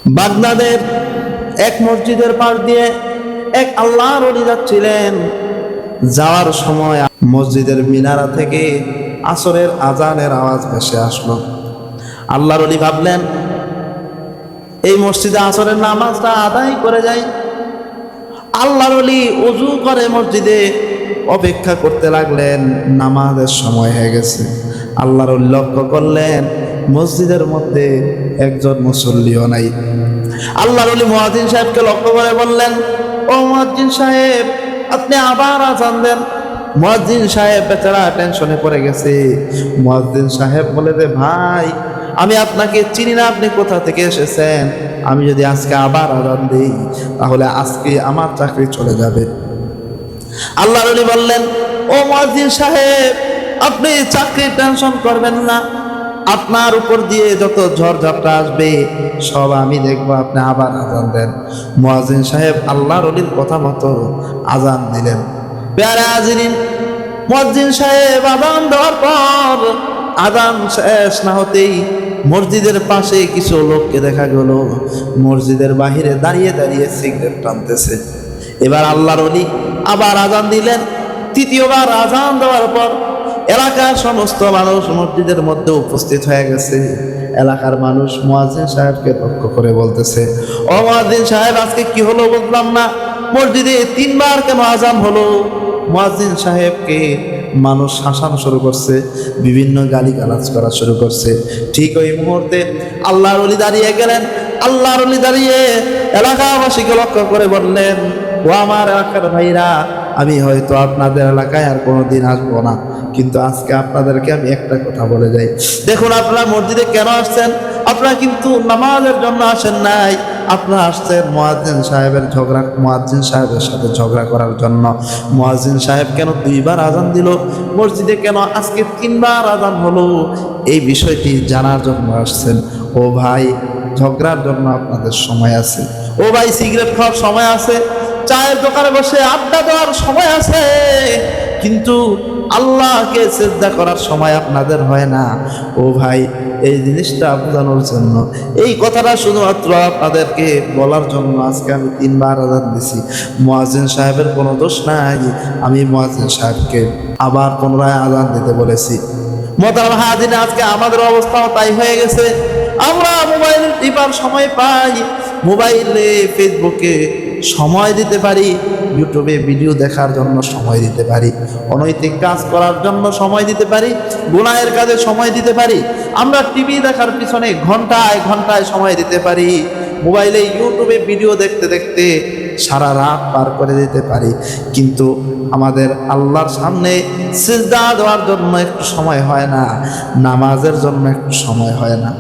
বাগদাদের এক মসজিদের পাশ দিয়ে এক আল্লাহর ওলি যাচ্ছিলেন। যাওয়ার সময় মসজিদের মিনারা থেকে আসরের আজানের আওয়াজ ভেসে আসলো। আল্লাহর ওলি ভাবলেন, এই মসজিদে আসরের নামাজটা আদায় করে যাই। আল্লাহর ওলি ওযু করে মসজিদে অপেক্ষা করতে লাগলেন। নামাজের সময় হয়ে গেছে। আল্লাহর ওলি লক্ষ্য করলেন মসজিদের মধ্যে একজন মুসল্লিও নাই। আল্লাহর ওলি মুয়াজ্জিন সাহেবকে লক্ষ্য করে বললেন, ও মুয়াজ্জিন সাহেব, আপনি আবার আজান দেন। মুয়াজ্জিন সাহেব বেচারা টেনশনে পড়ে গেছে। মুয়াজ্জিন সাহেব বলে, রে ভাই, আমি আপনাকে চিনি না, আপনি কোথা থেকে এসেছেন? আমি যদি আজকে আবার আজান দিই তাহলে আজকে আমার চাকরি চলে যাবে। আল্লাহর ওলি বললেন, ও মুয়াজ্জিন সাহেব, আপনি চাকরির টেনশন করবেন না। আপনার উপর দিয়ে যত ঝড়ঝাপটা আসবে সব আমি দেখবো, আপনি আবার আজান দেন। মুয়াজ্জিন সাহেব আল্লাহর ওলির কথা মতো আজান দিলেন। প্যারা হাজিরিন, মুয়াজ্জিন সাহেব আজান দেওয়ার পর আজান শেষ না হতেই মসজিদের পাশে কিছু লোককে দেখা গেল মসজিদের বাহিরে দাঁড়িয়ে দাঁড়িয়ে সিগারেট টানতেছে। এবার আল্লাহর ওলি আবার আজান দিলেন। তৃতীয়বার আজান দেওয়ার পর এলাকার সমস্ত মানুষ মসজিদের মধ্যে উপস্থিত হয়ে গেছে। এলাকার মানুষ মুয়াজ্জিন সাহেবকে লক্ষ্য করে বলতেছে, ও মুয়াজ্জিন সাহেব, আজকে কি হলো বুঝলাম না, মসজিদে 3 বার কেন আজান হলো? মুয়াজ্জিন সাহেবকে মানুষ শাসানো শুরু করছে, বিভিন্ন গালিগালাজ করা শুরু করছে। ঠিক ওই মুহূর্তে আল্লাহর ওলি দাঁড়িয়ে গেলেন। আল্লাহর ওলি দাঁড়িয়ে এলাকাবাসীকে লক্ষ্য করে বললেন, ও আমার এলাকার ভাইরা, আমি হয়তো আপনাদের এলাকায় আর কোনোদিন আসবো না, কিন্তু আজকে আপনাদেরকে আমি একটা কথা বলে যাই। দেখুন, আপনারা মসজিদে কেন আসছেন? আপনারা কিন্তু নামাজের জন্য আসেন নাই, আপনারা আসছেন মুয়াজ্জিন সাহেবের সাথে ঝগড়া করার জন্য। মুয়াজ্জিন সাহেব কেন 2 বার আজান দিল, মসজিদে কেন আজকে 3 বার আজান হলো, এই বিষয়টি জানার জন্য আসছেন। ও ভাই, ঝগড়ার জন্য আপনাদের সময় আছে। ও ভাই, সিগারেট খাওয়ার সময় আছে, চায়ের দোকানে বসে আড্ডা দেওয়ার সময় আছে, কিন্তু আল্লাহকে সিজদা করার সময় আপনাদের হয় না। ও ভাই, এই জিনিসটা বোঝানোর জন্য, এই কথাটা শুধুমাত্র আপনাদেরকে বলার জন্য আজকে আমি 3 বার আজান দিছি। মুয়াজ্জিন সাহেবের কোনো দোষ নাই, আমি মুয়াজ্জিন সাহেবকে আবার পুনরায় আজান দিতে বলেছি। মোহতারাম হাজিরিন, আজকে আমাদের অবস্থাও তাই হয়ে গেছে। আমরা মোবাইল টিপার সময় পাই, মোবাইলে ফেসবুকে সময় দিতে পারি, ইউটিউবে ভিডিও দেখার জন্য সময় দিতে পারি, অনৈতিক কাজ করার জন্য সময় দিতে পারি, গুনাহের কাজে সময় দিতে পারি। আমরা টিভি দেখার পিছনে ঘন্টায় ঘন্টায় সময় দিতে পারি, মোবাইলে ইউটিউবে ভিডিও দেখতে দেখতে সারা রাত পার করে দিতে পারি, কিন্তু আমাদের আল্লাহর সামনে সিজদা দেওয়ার জন্য একটু সময় হয় না, নামাজের জন্য একটু সময় হয় না।